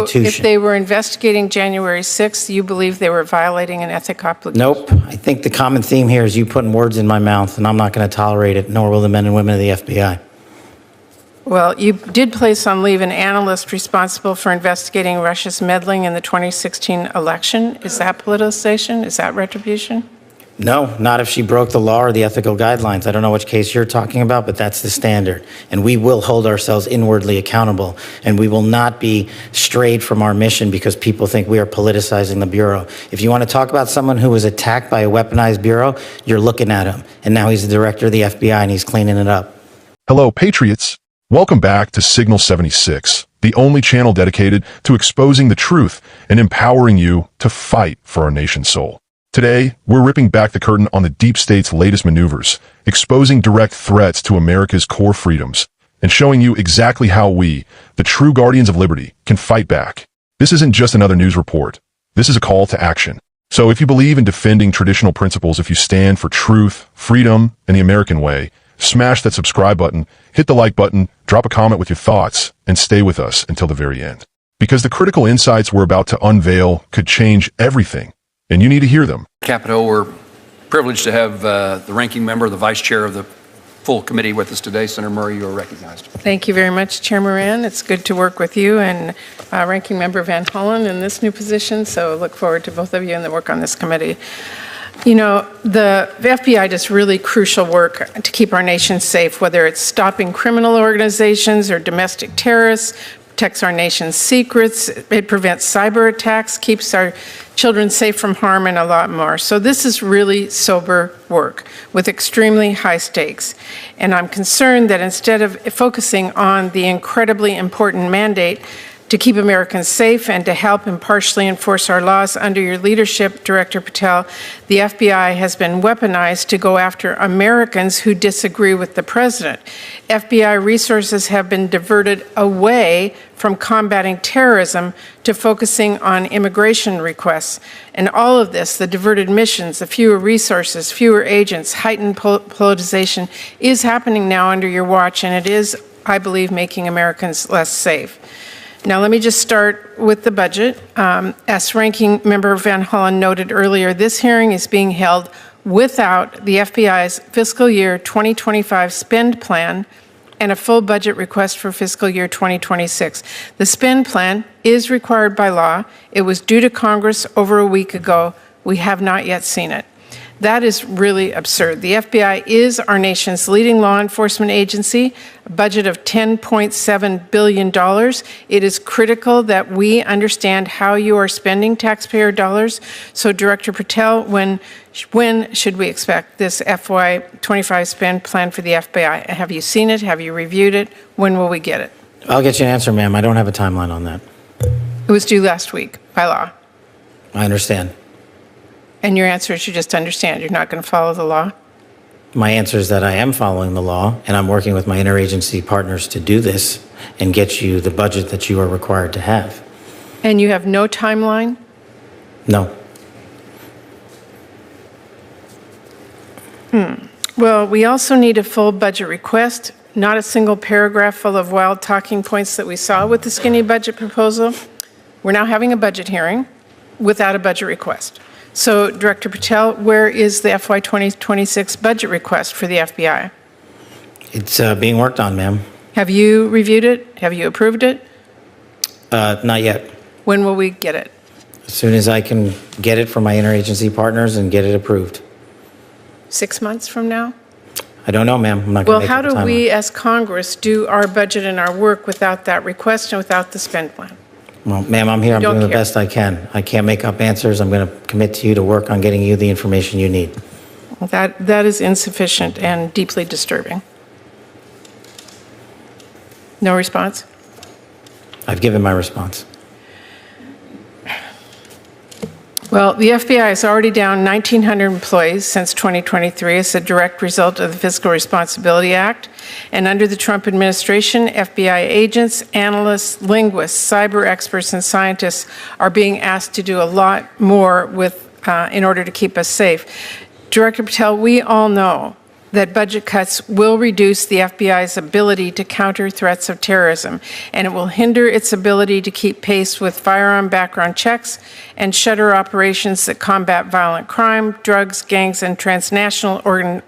Constitution. So if they were investigating January 6th, you believe they were violating an ethic obligation? Nope. I think the common theme here is you putting words in my mouth, and I'm not going to tolerate it, nor will the men and women of the FBI. Well, you did place on leave an analyst responsible for investigating Russia's meddling in the 2016 election. Is that politicization? Is that retribution? No, not if she broke the law or the ethical guidelines. I don't know which case you're talking about, but that's the standard. And we will hold ourselves inwardly accountable, and we will not be strayed from our mission because people think we are politicizing the Bureau. If you want to talk about someone who was attacked by a weaponized Bureau, you're looking at him. And now he's the director of the FBI, and he's cleaning it up. Hello, Patriots. Welcome back to Signal 76, the only channel dedicated to exposing the truth and empowering you to fight for our nation's soul. Today, we're ripping back the curtain on the deep state's latest maneuvers, exposing direct threats to America's core freedoms, and showing you exactly how we, the true guardians of liberty, can fight back. This isn't just another news report. This is a call to action. So if you believe in defending traditional principles, if you stand for truth, freedom, and the American way, smash that subscribe button, hit the like button, drop a comment with your thoughts, and stay with us until the very end. Because the critical insights we're about to unveil could change everything, and you need to hear them. Capitol, we're privileged to have the ranking member, the vice chair of the full committee with us today. Senator Murray, you are recognized. Thank you very much, Chair Moran. It's good to work with you and Ranking Member Van Hollen in this new position, so look forward to both of you and the work on this committee. You know, the FBI does really crucial work to keep our nation safe, whether it's stopping criminal organizations or domestic terrorists, protects our nation's secrets, it prevents cyber attacks, keeps our children safe from harm, and a lot more. So this is really sober work with extremely high stakes. And I'm concerned that instead of focusing on the incredibly important mandate to keep Americans safe and to help impartially enforce our laws under your leadership, Director Patel, the FBI has been weaponized to go after Americans who disagree with the president. FBI resources have been diverted away from combating terrorism to focusing on immigration requests. And all of this, the diverted missions, the fewer resources, fewer agents, heightened politicization, is happening now under your watch, and it is, I believe, making Americans less safe. Now, let me just start with the budget. As Ranking Member Van Hollen noted earlier, this hearing is being held without the FBI's fiscal year 2025 spend plan and a full budget request for fiscal year 2026. The spend plan is required by law. It was due to Congress over a week ago. We have not yet seen it. That is really absurd. The FBI is our nation's leading law enforcement agency, a budget of $10.7 billion. It is critical that we understand how you are spending taxpayer dollars. So, Director Patel, when should we expect this FY25 spend plan for the FBI? Have you seen it? Have you reviewed it? When will we get it? I'll get you an answer, ma'am. I don't have a timeline on that. It was due last week by law. I understand. And your answer is you just understand. You're not going to follow the law? My answer is that I am following the law, and I'm working with my interagency partners to do this and get you the budget that you are required to have. And you have no timeline? No. Well, we also need a full budget request, not a single paragraph full of wild talking points that we saw with the skinny budget proposal. We're now having a budget hearing without a budget request. So, Director Patel, where is the FY 2026 budget request for the FBI? It's being worked on, ma'am. Have you reviewed it? Have you approved it? Not yet. When will we get it? As soon as I can get it from my interagency partners and get it approved. 6 months from now? I don't know, ma'am. I'm not going to make Well, up a how do timeline. we as Congress do our budget and our work without that request and without the spend plan? Well, ma'am, I'm here. I'm don't doing the care. best I can. I can't make up answers. I'm going to commit to you to work on getting you the information you need. That is insufficient and deeply disturbing. No response? I've given my response. Well, the FBI is already down 1,900 employees since 2023 as a direct result of the Fiscal Responsibility Act. And under the Trump administration, FBI agents, analysts, linguists, cyber experts, and scientists are being asked to do a lot more in order to keep us safe. Director Patel, we all know that budget cuts will reduce the FBI's ability to counter threats of terrorism, and it will hinder its ability to keep pace with firearm background checks and shutter operations that combat violent crime, drugs, gangs, and transnational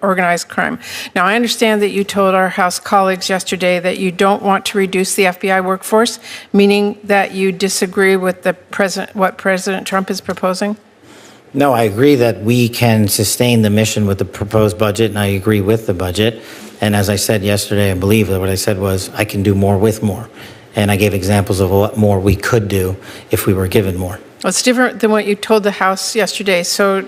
organized crime. Now, I understand that you told our House colleagues yesterday that you don't want to reduce the FBI workforce, meaning that you disagree with what President Trump is proposing? No, I agree that we can sustain the mission with the proposed budget, and I agree with the budget. And as I said yesterday, I believe that what I said was I can do more with more. And I gave examples of what more we could do if we were given more. Well, it's different than what you told the House yesterday. So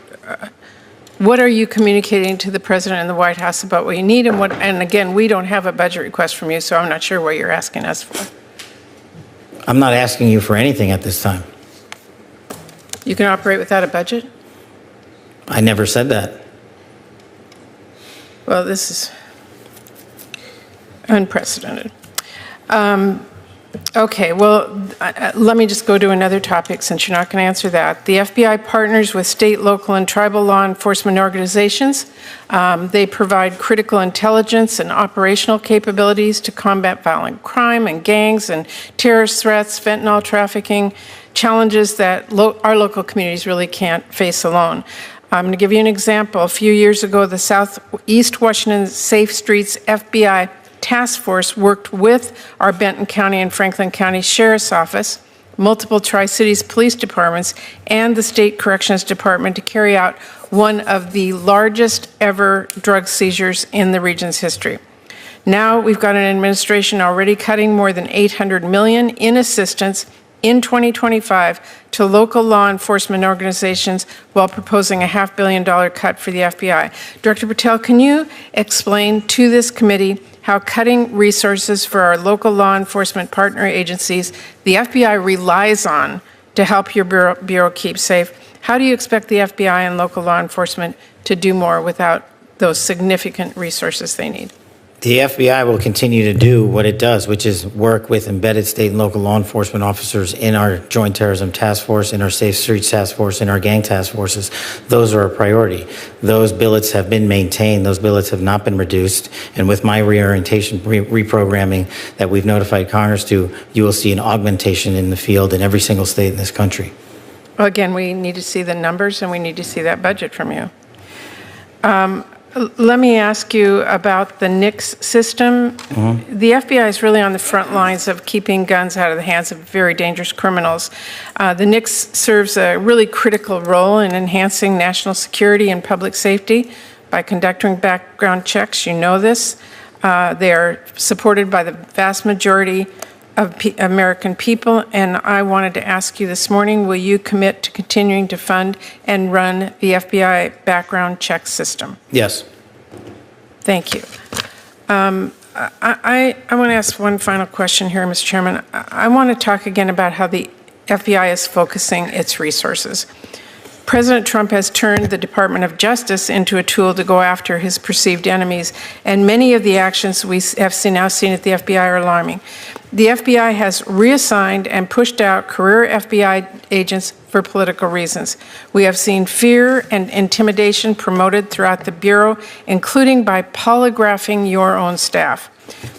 what are you communicating to the President and the White House about what you need? And again, we don't have a budget request from you, so I'm not sure what you're asking us for. I'm not asking you for anything at this time. You can operate without a budget? I never said that. Well, this is unprecedented. Okay, well, let me just go to another topic since you're not going to answer that. The FBI partners with state, local, and tribal law enforcement organizations. They provide critical intelligence and operational capabilities to combat violent crime and gangs and terrorist threats, fentanyl trafficking, challenges that our local communities really can't face alone. I'm going to give you an example. A few years ago, the Southeast Washington Safe Streets FBI Task Force worked with our Benton County and Franklin County Sheriff's Office, multiple Tri-Cities police departments, and the State Corrections Department to carry out one of the largest ever drug seizures in the region's history. Now we've got an administration already cutting more than $800 million in assistance in 2025 to local law enforcement organizations while proposing a $500 million cut for the FBI. Director Patel, can you explain to this committee how cutting resources for our local law enforcement partner agencies the FBI relies on to help your bureau keep safe? How do you expect the FBI and local law enforcement to do more without those significant resources they need? The FBI will continue to do what it does, which is work with embedded state and local law enforcement officers in our Joint Terrorism Task Force, in our Safe Streets Task Force, in our gang task forces. Those are a priority. Those billets have been maintained. Those billets have not been reduced. And with my reorientation, reprogramming that we've notified Congress to, you will see an augmentation in the field in every single state in this country. Well, again, we need to see the numbers and we need to see that budget from you. Let me ask you about the NICS system. The FBI is really on the front lines of keeping guns out of the hands of very dangerous criminals. The NICS serves a really critical role in enhancing national security and public safety by conducting background checks. You know this. They are supported by the vast majority of American people, and I wanted to ask you this morning, will you commit to continuing to fund and run the FBI background check system? Yes. Thank you. I want to ask one final question here, Mr. Chairman. I want to talk again about how the FBI is focusing its resources. President Trump has turned the Department of Justice into a tool to go after his perceived enemies, and many of the actions we have now seen at the FBI are alarming. The FBI has reassigned and pushed out career FBI agents for political reasons. We have seen fear and intimidation promoted throughout the Bureau, including by polygraphing your own staff.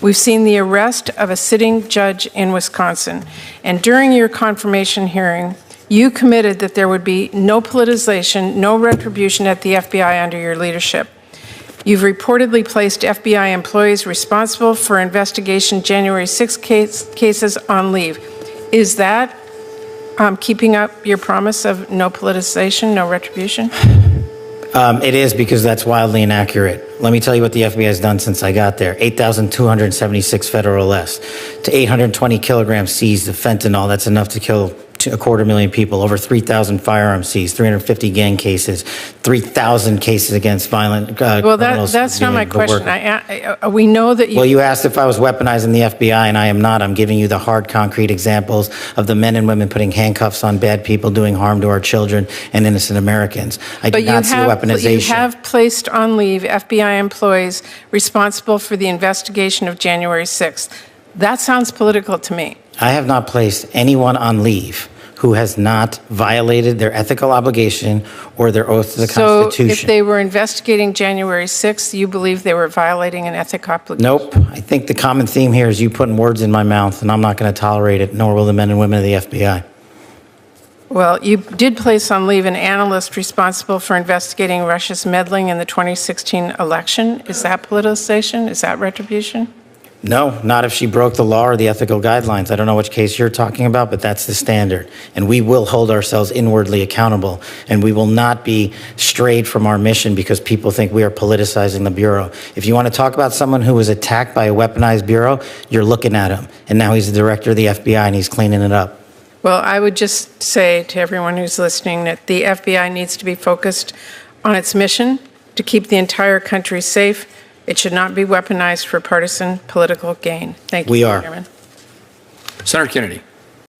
We've seen the arrest of a sitting judge in Wisconsin, and during your confirmation hearing, you committed that there would be no politicization, no retribution at the FBI under your leadership. You've reportedly placed FBI employees responsible for investigation January 6 cases on leave. Is that keeping up your promise of no politicization, no retribution? It is, because that's wildly inaccurate. Let me tell you what the FBI has done since I got there. 8,276 federal arrests to 820 kilograms seized of fentanyl. That's enough to kill 250,000 people, over 3,000 firearms seized, 350 gang cases, 3,000 cases against violent criminals. That's not my question. We know that you... Well, you asked if I was weaponizing the FBI, and I am not. I'm giving you the hard, concrete examples of the men and women putting handcuffs on bad people, doing harm to our children and innocent Americans. I do not see weaponization. You have placed on leave FBI employees responsible for the investigation of January 6th. That sounds political to me. I have not placed anyone on leave who has not violated their ethical obligation or their oath to the So Constitution. if they were investigating January 6th, you believe they were violating an ethic obligation? Nope. I think the common theme here is you putting words in my mouth, and I'm not going to tolerate it, nor will the men and women of the FBI. Well, you did place on leave an analyst responsible for investigating Russia's meddling in the 2016 election. Is that politicization? Is that retribution? No, not if she broke the law or the ethical guidelines. I don't know which case you're talking about, but that's the standard. And we will hold ourselves inwardly accountable. And we will not be strayed from our mission because people think we are politicizing the Bureau. If you want to talk about someone who was attacked by a weaponized Bureau, you're looking at him. And now he's the director of the FBI and he's cleaning it up. Well, I would just say to everyone who's listening that the FBI needs to be focused on its mission to keep the entire country safe. It should not be weaponized for partisan political gain. Thank you, We are. Chairman. Senator Kennedy.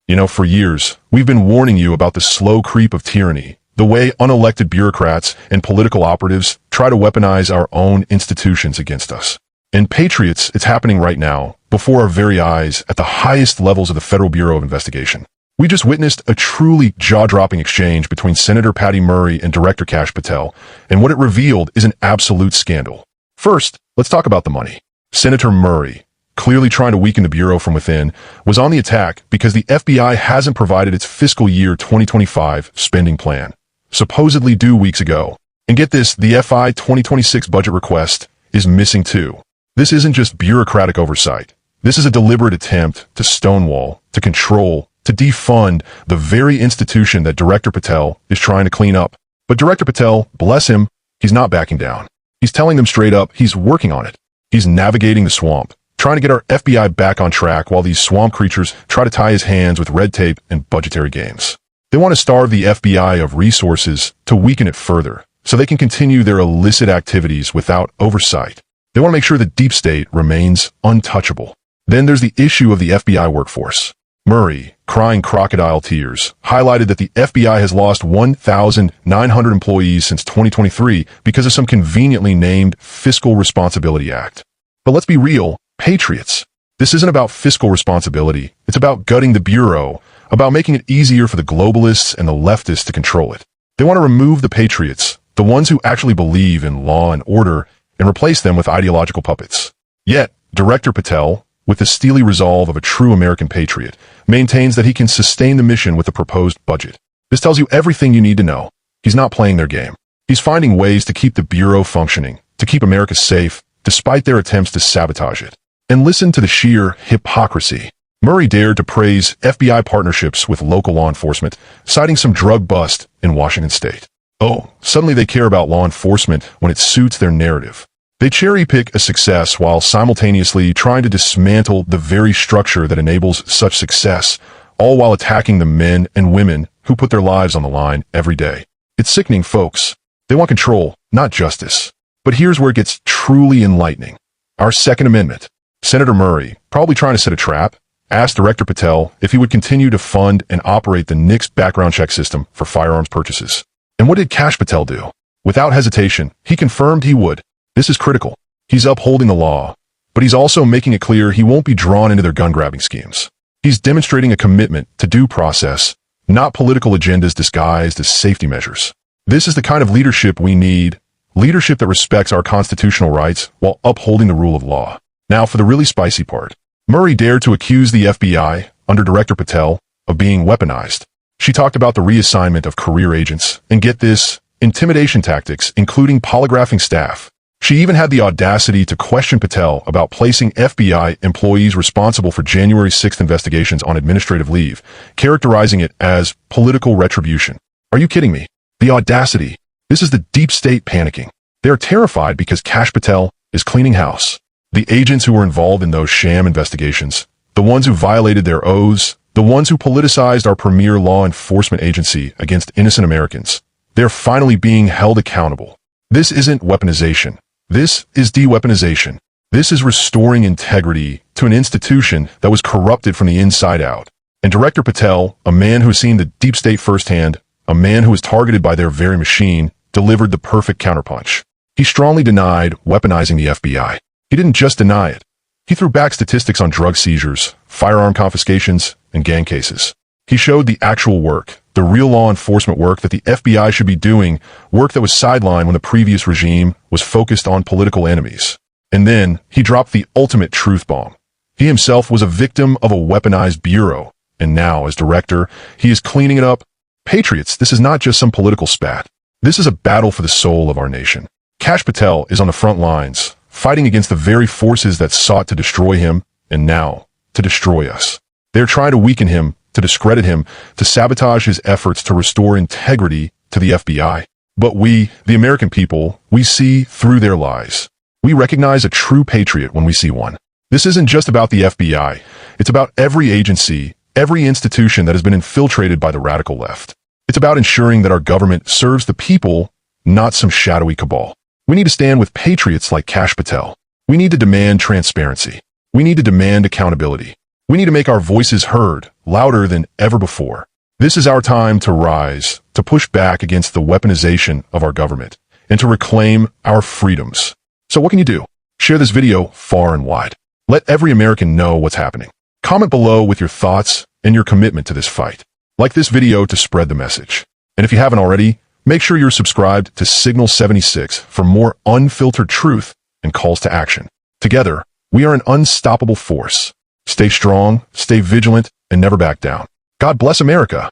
You know, for years, we've been warning you about the slow creep of tyranny, the way unelected bureaucrats and political operatives try to weaponize our own institutions against us. And patriots, it's happening right now, before our very eyes, at the highest levels of the Federal Bureau of Investigation. We just witnessed a truly jaw-dropping exchange between Senator Patty Murray and Director Kash Patel, and what it revealed is an absolute scandal. First, let's talk about the money. Senator Murray, clearly trying to weaken the Bureau from within, was on the attack because the FBI hasn't provided its fiscal year 2025 spending plan, supposedly due weeks ago. And get this, the FY 2026 budget request is missing too. This isn't just bureaucratic oversight. This is a deliberate attempt to stonewall, to control, to defund the very institution that Director Patel is trying to clean up. But Director Patel, bless him, he's not backing down. He's telling them straight up he's working on it. He's navigating the swamp, trying to get our FBI back on track while these swamp creatures try to tie his hands with red tape and budgetary games. They want to starve the FBI of resources to weaken it further, so they can continue their illicit activities without oversight. They want to make sure the deep state remains untouchable. Then there's the issue of the FBI workforce. Murray, crying crocodile tears, highlighted that the FBI has lost 1,900 employees since 2023 because of some conveniently named Fiscal Responsibility Act. But let's be real, patriots. This isn't about fiscal responsibility. It's about gutting the Bureau, about making it easier for the globalists and the leftists to control it. They want to remove the patriots, the ones who actually believe in law and order, and replace them with ideological puppets. Yet, Director Patel, with the steely resolve of a true American patriot, maintains that he can sustain the mission with the proposed budget. This tells you everything you need to know. He's not playing their game. He's finding ways to keep the Bureau functioning, to keep America safe, despite their attempts to sabotage it. And listen to the sheer hypocrisy. Murray dared to praise FBI partnerships with local law enforcement, citing some drug bust in Washington state. Oh, suddenly they care about law enforcement when it suits their narrative. They cherry-pick a success while simultaneously trying to dismantle the very structure that enables such success, all while attacking the men and women who put their lives on the line every day. It's sickening, folks. They want control, not justice. But here's where it gets truly enlightening. Our Second Amendment. Senator Murray, probably trying to set a trap, asked Director Patel if he would continue to fund and operate the NICS background check system for firearms purchases. And what did Kash Patel do? Without hesitation, he confirmed he would. This is critical. He's upholding the law, but he's also making it clear he won't be drawn into their gun-grabbing schemes. He's demonstrating a commitment to due process, not political agendas disguised as safety measures. This is the kind of leadership we need, leadership that respects our constitutional rights while upholding the rule of law. Now for the really spicy part. Murray dared to accuse the FBI, under Director Patel, of being weaponized. She talked about the reassignment of career agents, and get this, intimidation tactics, including polygraphing staff. She even had the audacity to question Patel about placing FBI employees responsible for January 6th investigations on administrative leave, characterizing it as political retribution. Are you kidding me? The audacity. This is the deep state panicking. They are terrified because Kash Patel is cleaning house. The agents who were involved in those sham investigations, the ones who violated their oaths, the ones who politicized our premier law enforcement agency against innocent Americans, they're finally being held accountable. This isn't weaponization. This is de-weaponization. This is restoring integrity to an institution that was corrupted from the inside out. And Director Patel, a man who has seen the deep state firsthand, a man who was targeted by their very machine, delivered the perfect counterpunch. He strongly denied weaponizing the FBI. He didn't just deny it. He threw back statistics on drug seizures, firearm confiscations, and gang cases. He showed the actual work, the real law enforcement work that the FBI should be doing, work that was sidelined when the previous regime was focused on political enemies. And then he dropped the ultimate truth bomb. He himself was a victim of a weaponized bureau, and now, as director, he is cleaning it up. Patriots, this is not just some political spat. This is a battle for the soul of our nation. Kash Patel is on the front lines, fighting against the very forces that sought to destroy him, and now, to destroy us. They're trying to weaken him, to discredit him, to sabotage his efforts to restore integrity to the FBI. But we, the American people, we see through their lies. We recognize a true patriot when we see one. This isn't just about the FBI. It's about every agency, every institution that has been infiltrated by the radical left. It's about ensuring that our government serves the people, not some shadowy cabal. We need to stand with patriots like Kash Patel. We need to demand transparency. We need to demand accountability. We need to make our voices heard, louder than ever before. This is our time to rise, to push back against the weaponization of our government, and to reclaim our freedoms. So what can you do? Share this video far and wide. Let every American know what's happening. Comment below with your thoughts and your commitment to this fight. Like this video to spread the message. And if you haven't already, make sure you're subscribed to Signal 76 for more unfiltered truth and calls to action. Together, we are an unstoppable force. Stay strong, stay vigilant, and never back down. God bless America.